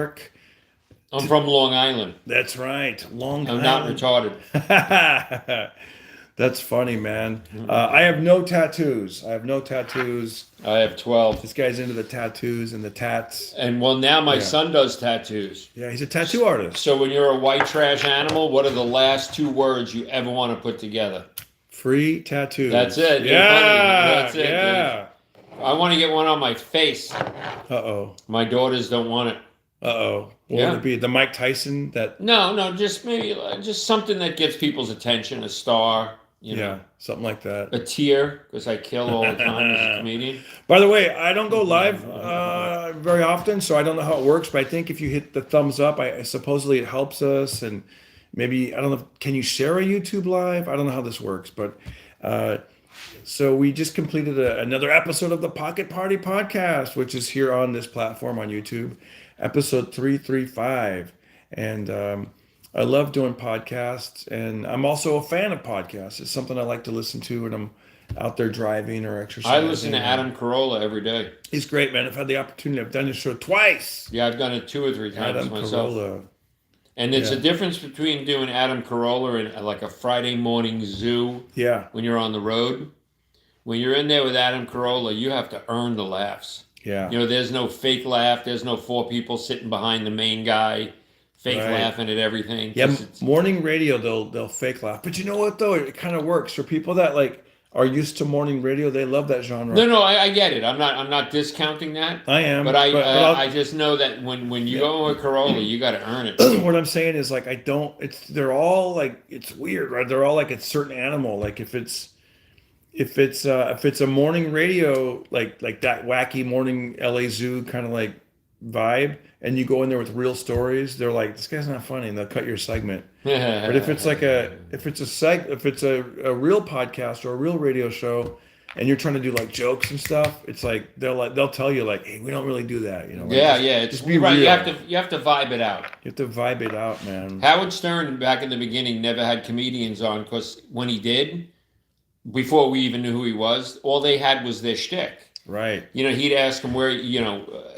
York. I'm from Long Island. That's right, Long I'm not Island. retarded. That's funny, man. I have no tattoos. I have no tattoos. I have 12. This guy's into the tattoos and the tats. And well, now my Yeah. son does tattoos. Yeah, he's a tattoo artist. So when you're a white trash animal, what are the last two words you ever want to put together? Free tattoos. That's it. You're Yeah. funny. That's it, Yeah. dude. I want to get one on my face. Uh-oh. My daughters don't want it. Uh-oh. What Yeah. would it be? The Mike Tyson that No, just maybe just something that gets people's attention. A star, yeah, something like that. a tear, because I kill all the time as a comedian. By the way, I don't go live very often, so I don't know how it works. But I think if you hit the thumbs up, supposedly it helps us. And maybe I don't know. Can you share a YouTube live? I don't know how this works, but so we just completed another episode of the Pocket Party podcast, which is here on this platform on YouTube, episode 335, and I love doing podcasts, and I'm also a fan of podcasts. It's something I like to listen to when I'm out there driving or I exercising. listen to Adam Carolla every day. He's great, man. I've had the opportunity. I've done his show twice. Yeah, I've done it 2 or 3 times Adam myself. Carolla. And there's Yeah. a difference between doing Adam Carolla and like a Friday morning zoo Yeah, when you're on the road. When you're in there with Adam Carolla, you have to earn the laughs. yeah. There's no fake laugh. There's no 4 people sitting behind the main guy, fake Right. laughing at everything. Yeah, 'Cause it's- morning radio, they'll fake laugh. But you know what, though? It kind of works for people that like are used to morning radio. They love that genre. No, I get it. I'm not discounting that. I am. But I just know that when you go with Carolla, you got to earn it. What I'm saying is like they're all like it's weird, right? They're all like a certain animal. Like if it's a morning radio like that wacky morning LA Zoo kind of like vibe, and you go in there with real stories, they're like, this guy's not funny, and they'll cut your segment. But if it's a real podcast or a real radio show, and you're trying to do like jokes and stuff, it's like they'll tell you like, hey, we don't really do that, like, yeah, it's just be right. real. You have to vibe it out. You have to vibe it out, man. Howard Stern back in the beginning never had comedians on because when he did, before we even knew who he was, all they had was their shtick. Right. He'd ask them where,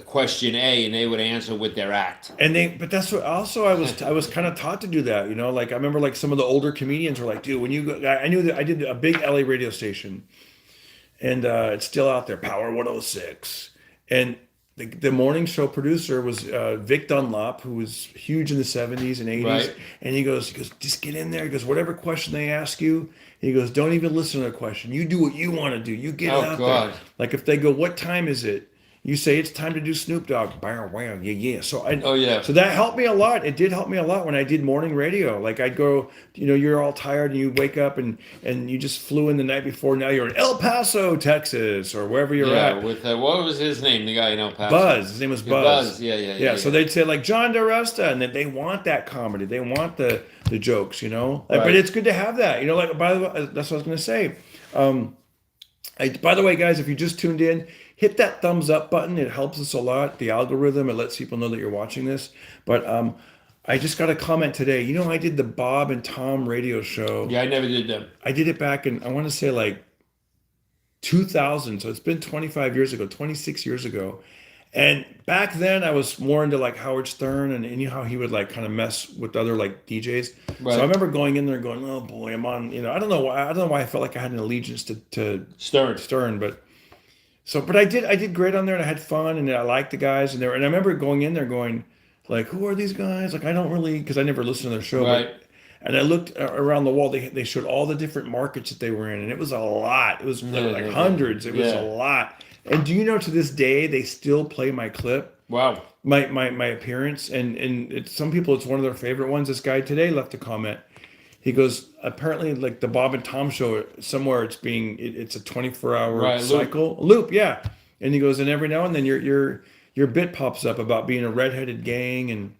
question A, and they would answer with their act. But that's what also I was kind of taught to do that, like I remember like some of the older comedians were like, dude, when you go, I knew that I did a big LA radio station, and it's still out there, Power 106, and the morning show producer was Vic Dunlop, who was huge in the 70s and 80s. Right. And he goes, just get in there. He goes, whatever question they ask you, he goes, don't even listen to the question. You do what you want to do. You get it out God. there. Like if they go, what time is it? You say it's time to do Snoop Dogg. Bam, wham, yeah. So So that helped me a lot. It did help me a lot when I did morning radio. Like I'd go, you're all tired and you wake up and you just flew in the night before. Now you're in El Paso, Texas, or wherever you're at. With what was his name? The guy in El Paso. Buzz. His name was Buzz. Buzz. Yeah. So they'd say like John DeResta, and that they want that comedy. They want the jokes, Right. But it's good to have that. Like by the way, that's what I was gonna say. By the way, guys, if you just tuned in, hit that thumbs up button. It helps us a lot. The algorithm, it lets people know that you're watching this. But I just got a comment today. I did the Bob and Tom radio show. Yeah, I never did them. I did it back in, I want to say like 2000. So it's been 25 years ago, 26 years ago. And back then I was more into like Howard Stern and you know how he would like kind of mess with other like DJs. Right. So I remember going in there going, oh boy, I'm on, I don't know why I felt like I had an allegiance to Stern, but I did great on there and I had fun and I liked the guys and I remember going in there going like, who are these guys? Like, I don't really, because I never listened to their show. Right. And I looked around the wall. They showed all the different markets that they were in, and it was a lot. It was like hundreds. It was a lot. And do you know to this day they still play my clip? Wow. My appearance, and some people it's one of their favorite ones. This guy today left a comment. He goes, apparently like the Bob and Tom show somewhere it's a 24-hour cycle loop, yeah. And he goes, and every now and then your bit pops up about being a redheaded gang, and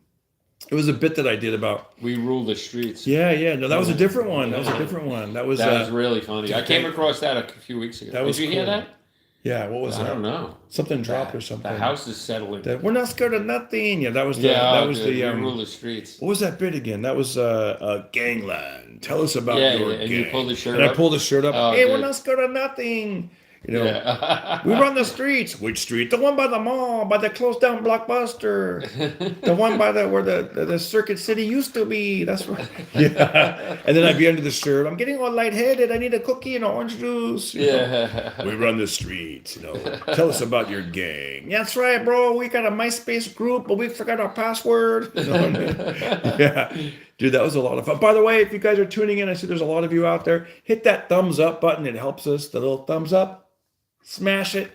it was a bit that I did about We Rule the Streets. Yeah. No, that was a different one. That was really funny. I came across that a few weeks ago. Did you hear that? Yeah, what was that? I don't know. Something dropped or something. The house is settling. We're not scared of nothing. Yeah, that was We the Rule the Streets. what was that bit again? That was Gangland. Tell us about your gang. And you pulled the shirt and up. I pulled the shirt up. Oh, hey, good. we're not scared of nothing. You know, Yeah. we run the streets. Which street? The one by the mall, by the closed down Blockbuster. The one by where the Circuit City used to be. That's right. Yeah. And then I'd be under the shirt. I'm getting all lightheaded. I need a cookie and an orange juice. You know. Yeah. We run the streets. You know. Tell us about your gang. Yeah, that's right, bro. We got a MySpace group, but we forgot our password. You know what I mean? Yeah. Dude, that was a lot of fun. By the way, if you guys are tuning in, I see there's a lot of you out there. Hit that thumbs up button. It helps us. The little thumbs up. Smash it.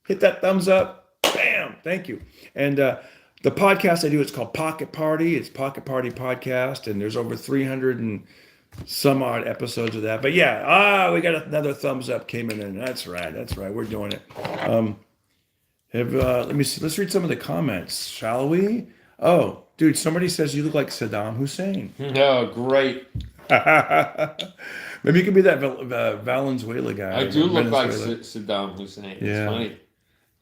Hit that thumbs up. Bam. Thank you. And the podcast I do, it's called Pocket Party. It's Pocket Party Podcast. And there's over 300 and some odd episodes of that. But yeah, we got another thumbs up came in. And that's right. That's right. We're doing it. Let me see. Let's read some of the comments, shall we? Oh, dude, somebody says you look like Saddam Hussein. Oh, great. Maybe you could be that Valenzuela guy. I do look like Venezuela. Saddam Hussein. It's Yeah. funny.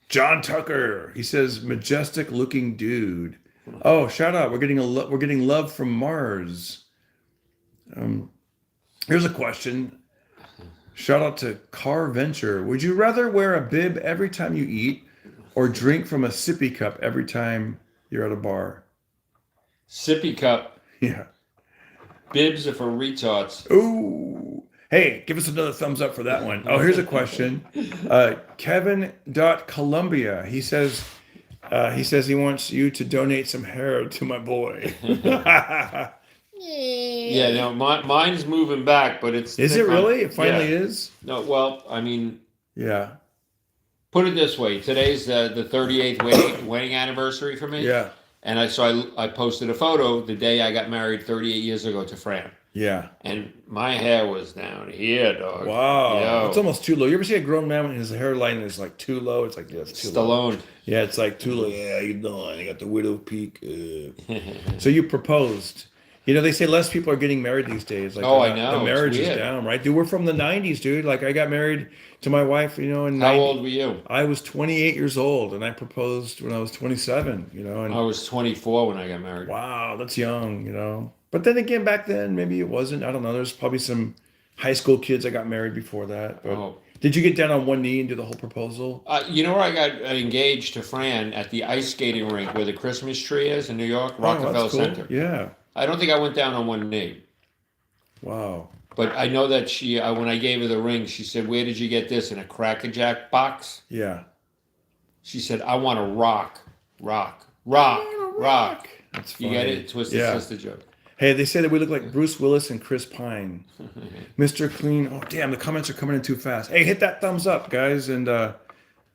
John Tucker. He says majestic looking dude. Oh, shout out. We're getting love from Mars. Here's a question. Shout out to Car Venture. Would you rather wear a bib every time you eat or drink from a sippy cup every time you're at a bar? Sippy cup. Yeah. Bibs are for retards. Ooh. Hey, give us another thumbs up for that one. Oh, here's a question. Kevin.Columbia. He says he wants you to donate some hair to my boy. Yeah, no, mine's moving back, but it's. Is it really? It finally is? No, well, I mean, Yeah. put it this way. Today's the 38th wedding anniversary for me. Yeah. And I posted a photo the day I got married 38 years ago to Fran. Yeah. And my hair was down here, dog. Wow. Yo. It's almost too low. You ever see a grown man when his hairline is like too low? It's like, yeah, it's too low. Stallone. Yeah, it's like too low. Yeah, you know, you got the widow peak. So you proposed. You know, they say less people are getting married these days. Like, Oh, I know. The marriage It's is weird. down, right? Dude, we're from the 90s, dude. Like, I got married to my wife, you know, in How 90 old were you? I was 28 years old, and I proposed when I was 27, you know. And I was 24 when I got married. wow, that's young, you know. But then again, back then, maybe it wasn't. I don't know. There's probably some high school kids that got married before that. But Oh. did you get down on one knee and do the whole proposal? You know where I got engaged to Fran? At the ice skating rink where the Christmas tree is in New York, Rockefeller that's cool. Center. Yeah. I don't think I went down on one knee. Wow. But I know that she, when I gave her the ring, she said, "Where did you get this? In a Cracker Jack box?" Yeah. She said, "I want to rock. That's You funny. get it? Twisted Yeah. Sister joke. Hey, they say that we look like Bruce Willis and Chris Pine. Mr. Clean. Oh, damn, the comments are coming in too fast. Hey, hit that thumbs up, guys. And, I've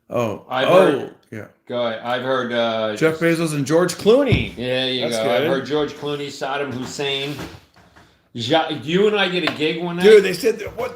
heard- yeah. Go ahead. I've heard. Jeff Bezos and George Clooney. Yeah, you That's go. good. I've heard George Clooney, Saddam Hussein. You and I did a gig one night. Dude, they said that what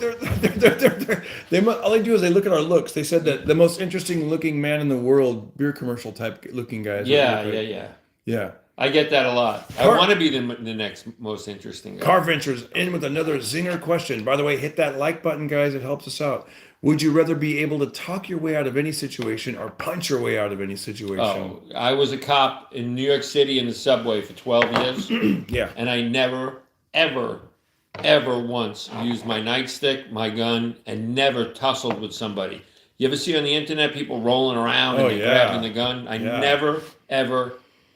all they do is they look at our looks. They said that the most interesting looking man in the world, beer commercial type looking guys. Yeah. I get that a lot. I want to be the next most interesting guy. Car Ventures in with another zinger question. By the way, hit that like button, guys. It helps us out. Would you rather be able to talk your way out of any situation or punch your way out of any situation? Oh, I was a cop in New York City in the subway for 12 years. Yeah. And I never, ever once used my nightstick, my gun, and never tussled with somebody. You ever see on the internet people rolling around and grabbing the gun? I never,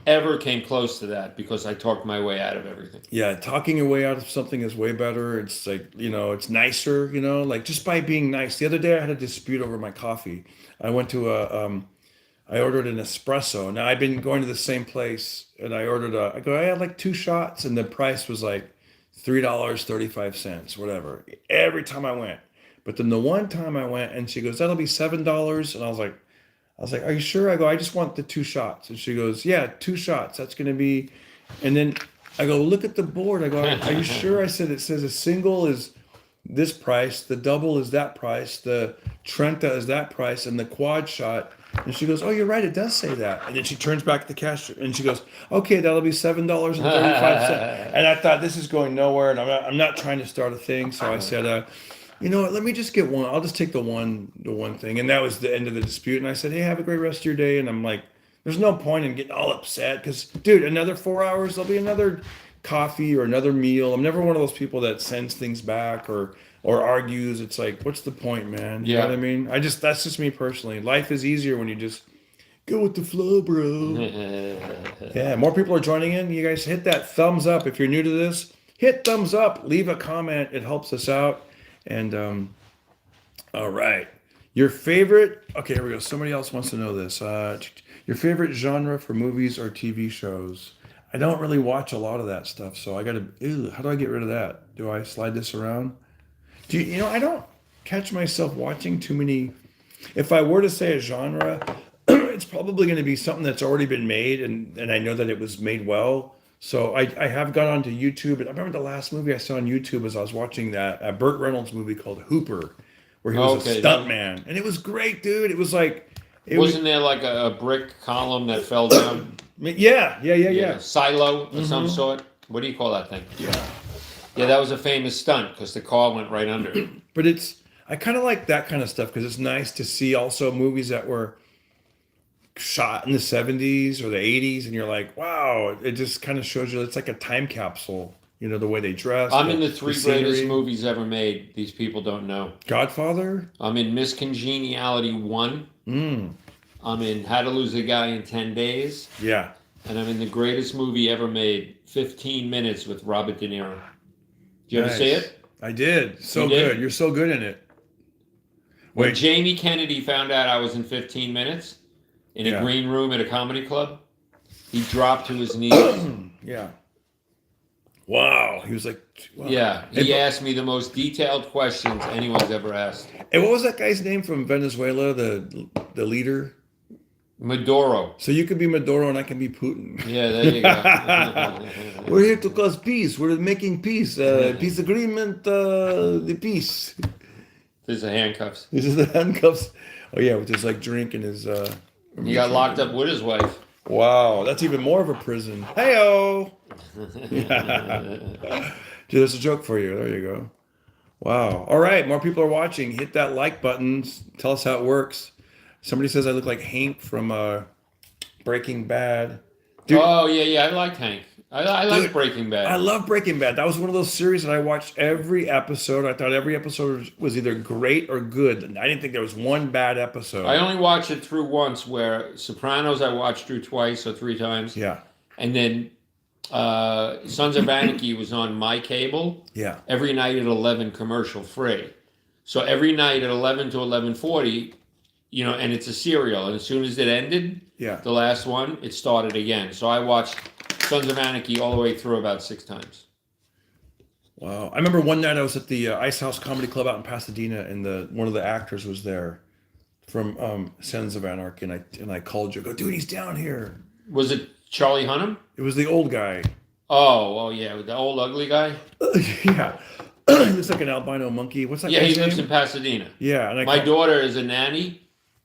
ever came close to that because I talked my way out of everything. Yeah, talking your way out of something is way better. It's like, you know, it's nicer, you know, like just by being nice. The other day I had a dispute over my coffee. I went to I ordered an espresso. Now I've been going to the same place and I had like 2 shots and the price was like $3.35, whatever, every time I went. But then the one time I went and she goes, that'll be $7. And I was like, are you sure? I go, I just want the 2 shots. And she goes, yeah, 2 shots. That's going to be, and then I go, look at the board. I go, are you sure? I said, it says a single is this price. The double is that price. The Trenta is that price. And the quad shot. And she goes, oh, you're right. It does say that. And then she turns back to the cashier and she goes, okay, that'll be $7.35. And I thought, this is going nowhere. And I'm not trying to start a thing. So I said, you know what, let me just get one. I'll just take the one thing. And that was the end of the dispute. And I said, hey, have a great rest of your day. And I'm like, there's no point in getting all upset because, dude, another 4 hours, there'll be another coffee or another meal. I'm never one of those people that sends things back or or argues. It's like, what's the point, man? You know what I mean? That's just me personally. Life is easier when you just go with the flow, bro. Yeah, more people are joining in. You guys hit that thumbs up. If you're new to this, hit thumbs up. Leave a comment. It helps us out. And all right. Your favorite, okay, here we go. Somebody else wants to know this. Your favorite genre for movies or TV shows? I don't really watch a lot of that stuff, so I gotta, how do I get rid of that? Do I slide this around? I don't catch myself watching too many. If I were to say a genre, it's probably going to be something that's already been made, and I know that it was made well. So I have gone onto YouTube, and I remember the last movie I saw on YouTube was I was watching that Burt Reynolds movie called Hooper, where he was a stuntman, and it was great, dude. It was like, wasn't there like a brick column that fell down? Yeah. Silo of some sort. What do you call that thing? Yeah, that was a famous stunt because the car went right under it. But I kind of like that kind of stuff because it's nice to see also movies that were shot in the 70s or the 80s, and you're like, wow, it just kind of shows you it's like a time capsule. The way they dress. I'm in the three greatest movies ever made. These people don't know. Godfather? I'm in Miss Congeniality 1. I'm in How to Lose a Guy in 10 Days. Yeah. And I'm in the greatest movie ever made, 15 Minutes with Robert De Niro. Did you ever see it? I did. So good. You're so good in it. When Jamie Kennedy found out I was in 15 Minutes in a green room at a comedy club, he dropped to his knees. Yeah. Wow. He was like, wow. Yeah. He asked me the most detailed questions anyone's ever asked. And what was that guy's name from Venezuela, the leader? Maduro. So you could be Maduro and I can be Putin. Yeah, there you go. We're here to cause peace. We're making peace. Peace agreement, the peace. These are handcuffs. This is the handcuffs. Oh, yeah, with his drink and his... He got locked up with his wife. Wow, that's even more of a prison. Hey-o! Dude, that's a joke for you. There you go. Wow. All right, more people are watching. Hit that like button. Tell us how it works. Somebody says I look like Hank from Breaking Bad. Dude, oh, yeah, I like Hank. I like Breaking Bad. I love Breaking Bad. That was one of those series that I watched every episode. I thought every episode was either great or good. I didn't think there was one bad episode. I only watched it through once, where Sopranos I watched through twice or three times. Yeah. And then Sons of Anarchy was on my cable. Yeah. Every night at 11, commercial free. So every night at 11 to 11:40, and it's a serial. And as soon as it ended, the last one, it started again. So I watched Sons of Anarchy all the way through about 6 times. Wow. I remember one night I was at the Ice House Comedy Club out in Pasadena, and one of the actors was there from Sons of Anarchy, and I called you. I go, dude, he's down here. Was it Charlie Hunnam? It was the old guy. Oh, yeah, the old ugly guy? Yeah. He looks like an albino monkey. What's that guy's name? Yeah, he lives in Pasadena. Yeah. And my daughter is a nanny.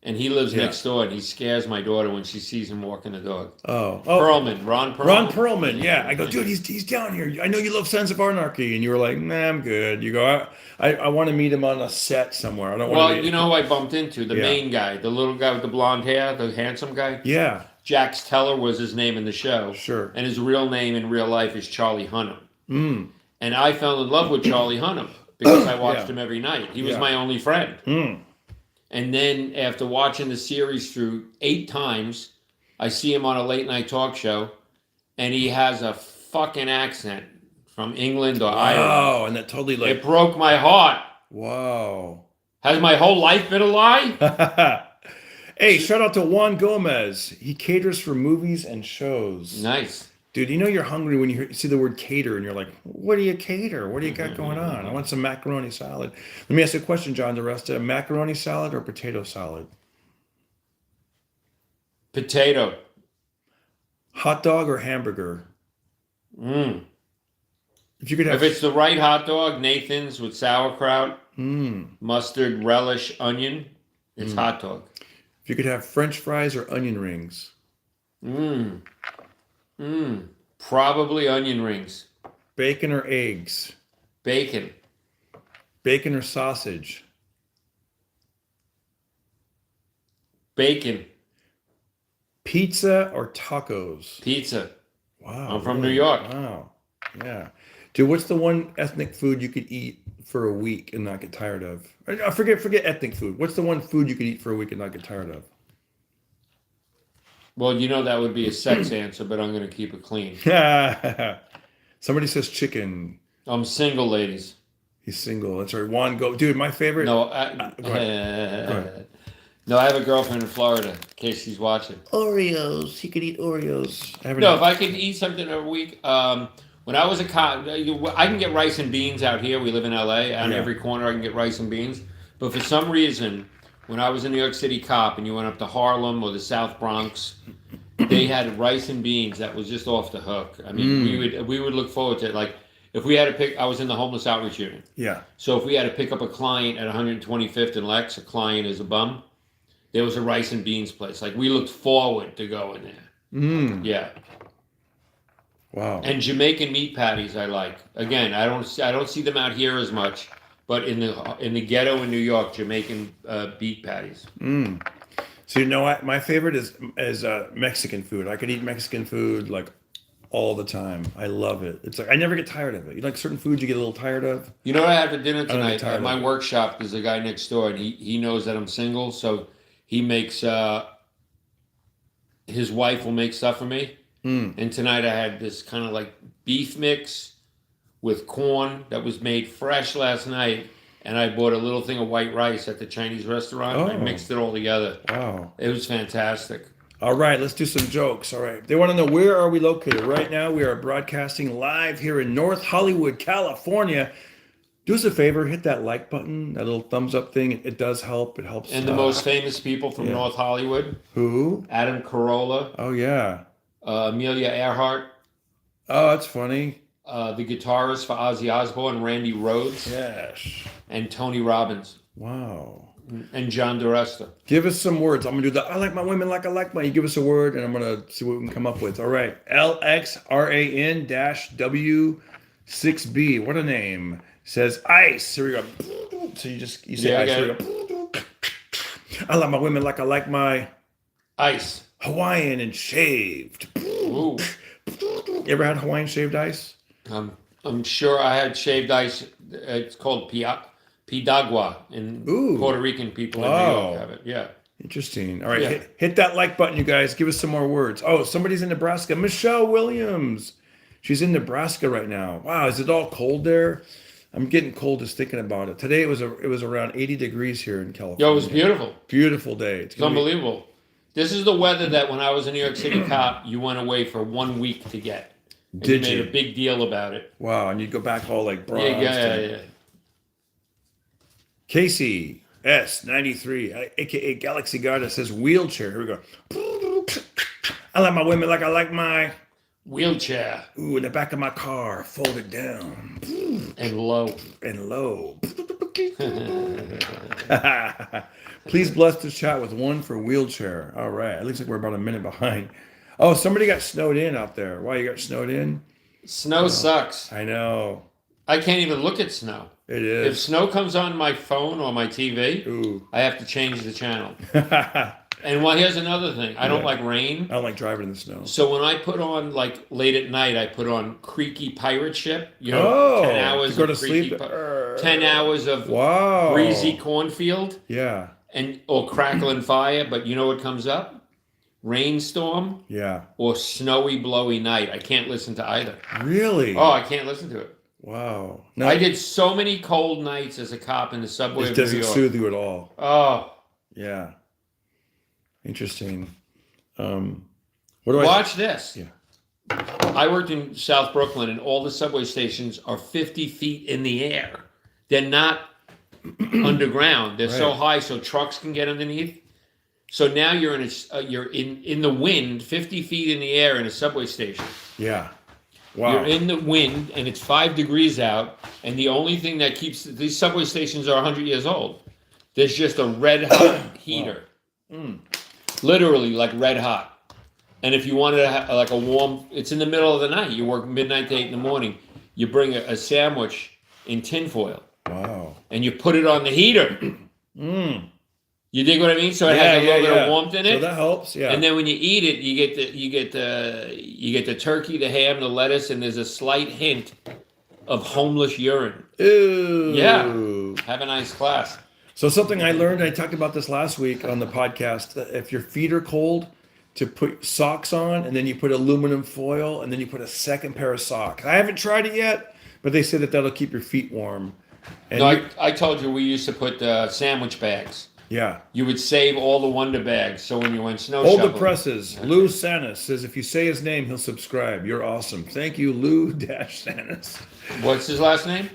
And he lives next door, and he scares my daughter when she sees him walking the dog. Oh. Ron Perlman. Ron Perlman, yeah. I go, dude, he's down here. I know you love Sons of Anarchy. And you were like, nah, I'm good. You go, I want to meet him on a set somewhere. I don't want to Well, you know who I bumped into? The main guy, the little guy with the blonde hair, the handsome guy? Yeah. Jax Teller was his name in the show. Sure. And his real name in real life is Charlie Hunnam. And I fell in love with Charlie Hunnam because I watched him every night. He was my only friend. And then after watching the series through 8 times, I see him on a late night talk show, and he has a fucking accent from England or Ireland. Oh, and that totally it broke my heart. Wow. Has my whole life been a lie? Hey, shout out to Juan Gomez. He caters for movies and shows. Nice. Dude, you're hungry when you see the word cater, and you're like, what do you cater? What do you got going on? I want some macaroni salad. Let me ask you a question, John DeResta. Macaroni salad or potato salad? Potato. Hot dog or hamburger? If you could have... If it's the right hot dog, Nathan's with sauerkraut, mustard, relish, onion, it's hot dog. If you could have French fries or onion rings? Probably onion rings. Bacon or eggs? Bacon. Bacon or sausage? Bacon. Pizza or tacos? Pizza. Wow. I'm from New York. Wow. Yeah. Dude, what's the one ethnic food you could eat for a week and not get tired of? Forget ethnic food. What's the one food you could eat for a week and not get tired of? Well, that would be a sex answer, but I'm going to keep it clean. Somebody says chicken. I'm single, ladies. He's single. That's right. Juan, go. Dude, my favorite. No, Go ahead. No, I have a girlfriend in Florida, in case she's watching. Oreos. He could eat Oreos. No, if I could eat something a week, when I was a cop, I can get rice and beans out here. We live in LA. On every corner, I can get rice and beans. But for some reason, when I was a New York City cop and you went up to Harlem or the South Bronx, they had rice and beans that was just off the hook. I mean, we would look forward to it. Like, if we had to pick, I was in the homeless outreach unit. Yeah. So if we had to pick up a client at 125th and Lex, a client is a bum, there was a rice and beans place. Like, we looked forward to going there. Yeah. Wow. And Jamaican meat patties I like. Again, I don't see them out here as much, but in the ghetto in New York, Jamaican beef patties. So you know what? My favorite is Mexican food. I could eat Mexican food like all the time. I love it. It's like I never get tired of it. You know, like certain foods you get a little tired of. You know what I had for dinner tonight? At my workshop, there's a guy next door, and he knows that I'm single, so he makes his wife will make stuff for me. And tonight I had this kind of like beef mix with corn that was made fresh last night. And I bought a little thing of white rice at the Chinese restaurant. I mixed it all together. Wow. It was fantastic. All right, let's do some jokes. All right. They want to know, where are we located? Right now, we are broadcasting live here in North Hollywood, California. Do us a favor, hit that like button, that little thumbs up thing. It does help. It helps. And the most famous people from North Hollywood. Who? Adam Carolla. Oh, yeah. Amelia Earhart. Oh, that's funny. The guitarist for Ozzy Osbourne, Randy Rhoads. Yes. And Tony Robbins. Wow. And John DeResta. Give us some words. I'm going to do I like my women like I like my. You give us a word, and I'm going to see what we can come up with. All right. LXRAN-W6B. What a name. Says ice. Here we go. So you say ice. Here we go. I like my women like I like my ice. Hawaiian and shaved. Ooh. You ever had Hawaiian shaved ice? I'm sure I had shaved ice. It's called Pidagua, and Puerto Rican people in New York have it. Yeah. Interesting. All right, hit that like button, you guys. Give us some more words. Oh, somebody's in Nebraska. Michelle Williams. She's in Nebraska right now. Wow, is it all cold there? I'm getting cold just thinking about it. Today it was around 80 degrees here in California. Yo, it was beautiful. Beautiful day. It's unbelievable. This is the weather that when I was a New York City cop, you went away for 1 week to get. And you made a big deal about it. Wow, and you'd go back all like bronzed. Yeah. Casey S93, aka Galaxy Guy, says wheelchair. Here we go. I like my women like I like my wheelchair. Ooh, in the back of my car, folded down. And low. Please bless the chat with one for wheelchair. All right. It looks like we're about a minute behind. Oh, somebody got snowed in out there. Why you got snowed in? Snow sucks. I know. I can't even look at snow. It is. If snow comes on my phone or my TV, I have to change the channel. And here's another thing. I don't like rain. I don't like driving in the snow. So when I put on, like, late at night, I put on Creaky Pirate Ship. 10 hours to go to sleep. 10 hours of breezy cornfield. Yeah. Or crackling fire. But you know what comes up? Rainstorm. Yeah. Or snowy, blowy night. I can't listen to either. Really? Oh, I can't listen to it. Wow. No, I did so many cold nights as a cop in the subway of New York. It doesn't soothe you at all. Oh. Yeah. Interesting. Watch this. Yeah. I worked in South Brooklyn, and all the subway stations are 50 feet in the air. They're not underground. They're so high so trucks can get underneath. So now you're in the wind, 50 feet in the air in a subway station. Yeah. Wow. You're in the wind, and it's 5 degrees out, and the only thing that keeps these subway stations are 100 years old. There's just a red hot heater. Literally like red hot. And if you wanted to have like a warm, it's in the middle of the night. You work midnight to 8 in the morning. You bring a sandwich in tinfoil. Wow. And you put it on the heater. You dig what I mean? So it has a little bit of warmth in it. So that helps, yeah. And then when you eat it, you get the turkey, the ham, the lettuce, and there's a slight hint of homeless urine. Ew. Yeah. Have a nice class. So something I learned, I talked about this last week on the podcast, that if your feet are cold, to put socks on, and then you put aluminum foil, and then you put a second pair of socks. I haven't tried it yet, but they say that that'll keep your feet warm. And No, I told you we used to put sandwich bags. yeah. You would save all the Wonder Bags, so when you went snow Hold shoveling. the presses. Lou Sanis says if you say his name, he'll subscribe. You're awesome. Thank you, Lou Sanis. What's his last name?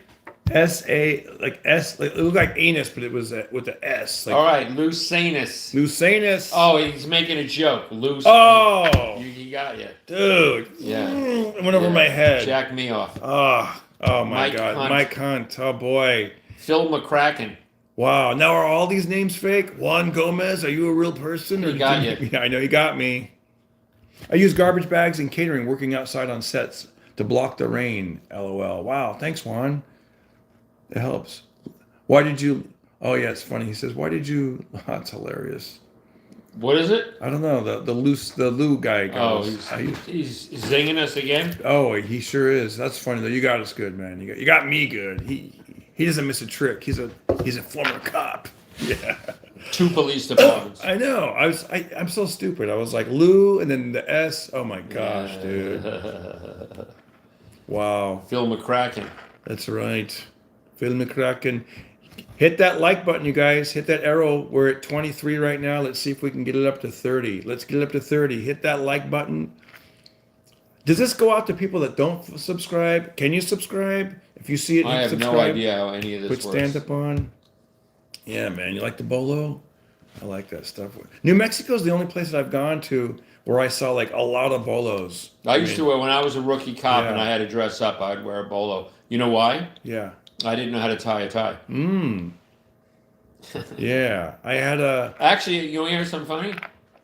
S-A, like S, like, it looked like anus, but it was with the S. Like, All right, Lucanus. Lou Sanis. Oh, he's making a joke. Loose. Oh, He got you. dude. Yeah. It went over my head. Jack me off. Oh my Mike God. Hunt. Mike Hunt. Oh boy. Phil McCracken. Wow. Now are all these names fake? Juan Gomez, are you a real person? He got you. Yeah, I know you got me. I use garbage bags and catering working outside on sets to block the rain. LOL. Wow. Thanks, Juan. It helps. Why did you? Oh yeah, it's funny. He says, "Why did you?" That's hilarious. What is it? I don't know. The Lou guy goes. He's zinging us again. Oh, he sure is. That's funny though. You got us good, man. You got me good. He doesn't miss a trick. He's a former cop. Yeah. 2 police departments. I know. I'm so stupid. I was like Lou and then the S. Oh my gosh, dude. Wow. Phil McCracken. That's right. Phil McCracken. Hit that like button, you guys. Hit that arrow. We're at 23 right now. Let's see if we can get it up to 30. Let's get it up to 30. Hit that like button. Does this go out to people that don't subscribe? Can you subscribe? If you see it, I have subscribe. no idea how any of this Put works. stand up on. Yeah, man. You like the bolo? I like that stuff. New Mexico is the only place that I've gone to where I saw like a lot of bolos. I used to wear, when I was a rookie cop and Yeah. I had to dress up, I'd wear a bolo. You know why? Yeah. I didn't know how to tie a tie. Yeah. I had a. Actually, you want to hear something funny?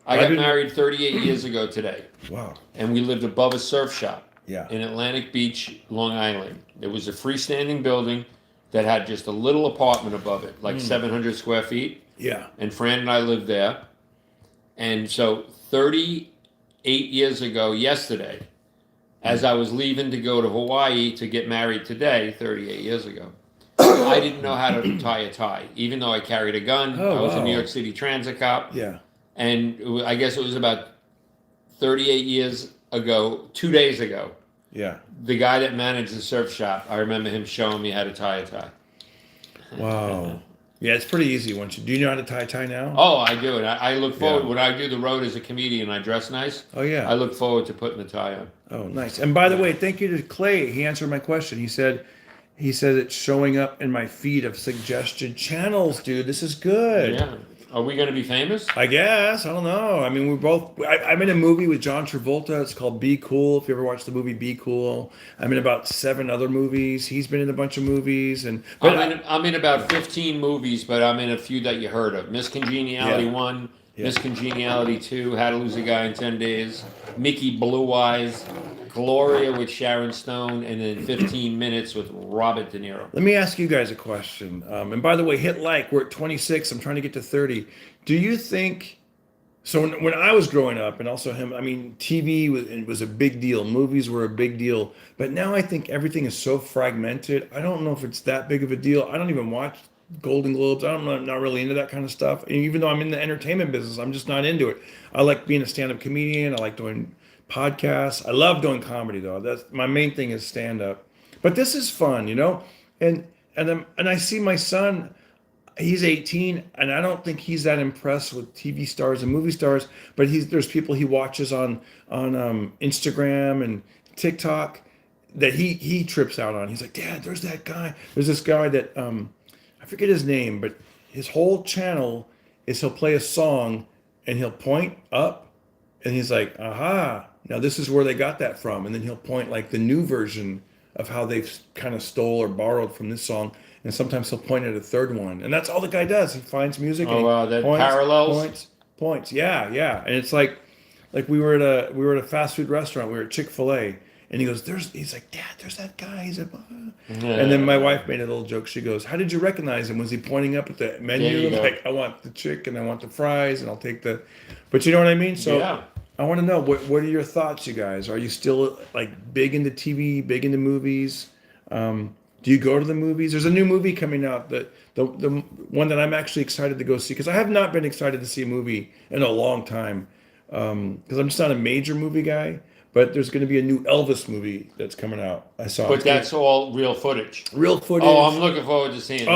I got married 38 years ago today. Wow. And we lived above a surf shop. Yeah. In Atlantic Beach, Long Island. There was a freestanding building that had just a little apartment above it, like 700 square feet. Yeah. And Fran and I lived there. And so 38 years ago, yesterday, as I was leaving to go to Hawaii to get married today, 38 years ago, I didn't know how to tie a tie, even though I carried a gun. Oh, I was a wow. New York City transit cop. Yeah. And I guess it was about 38 years ago, 2 days ago, Yeah. the guy that managed the surf shop, I remember him showing me how to tie a tie. Wow. Yeah, it's pretty easy once you. Do you know how to tie a tie now? Oh, I do it. I look forward, Yeah. when I do the road as a comedian, I dress nice. Oh yeah. I look forward to putting the tie on. Oh, nice. And by the way, thank you to Clay. He answered my question. He said it's showing up in my feed of suggested channels, dude. This is good. Yeah. Are we going to be famous? I guess. I don't know. I mean, we're both. I'm in a movie with John Travolta. It's called Be Cool. If you ever watched the movie Be Cool, I'm in about 7 other movies. He's been in a bunch of movies, and I'm in about 15 movies, but I'm in a few that you heard of. Miss Congeniality Yeah. 1, Yeah. Miss Congeniality 2, How to Lose a Guy in 10 Days, Mickey Blue Eyes, Gloria with Sharon Stone, and then 15 Minutes with Robert De Niro. let me ask you guys a question. And by the way, hit like. We're at 26. I'm trying to get to 30. Do you think? So when I was growing up, and also him, I mean, TV was a big deal. Movies were a big deal. But now I think everything is so fragmented. I don't know if it's that big of a deal. I don't even watch Golden Globes. I'm not really into that kind of stuff. And even though I'm in the entertainment business, I'm just not into it. I like being a stand-up comedian. I like doing podcasts. I love doing comedy though. That's my main thing is stand-up. But this is fun, you know. And I see my son. He's 18, and I don't think he's that impressed with TV stars and movie stars. But there's people he watches on Instagram and TikTok that he trips out on. He's like, Dad, there's that guy. There's this guy that I forget his name, but his whole channel is he'll play a song and he'll point up, and he's like, aha, now this is where they got that from, and then he'll point like the new version of how they've kind of stole or borrowed from this song. And sometimes he'll point at a third one, and that's all the guy does. He finds music. Oh, and wow, that parallels? Points. Yeah, yeah. And it's like we were at a fast food restaurant. We were at Chick-fil-A, and he goes, he's like, Dad, there's that guy. He's like, and then my wife made a little joke. She goes, how did you recognize him? Was he pointing up at the menu? Like, I want the chicken, I want the fries, and I'll take the. But you know what I mean? So Yeah. I want to know what are your thoughts, you guys? Are you still like big into TV, big into movies? Do you go to the movies? There's a new movie coming out that the one that I'm actually excited to go see because I have not been excited to see a movie in a long time because I'm just not a major movie guy. But there's going to be a new Elvis movie that's coming out. I saw. But that's all real footage. Real footage. Oh, I'm looking forward to seeing that.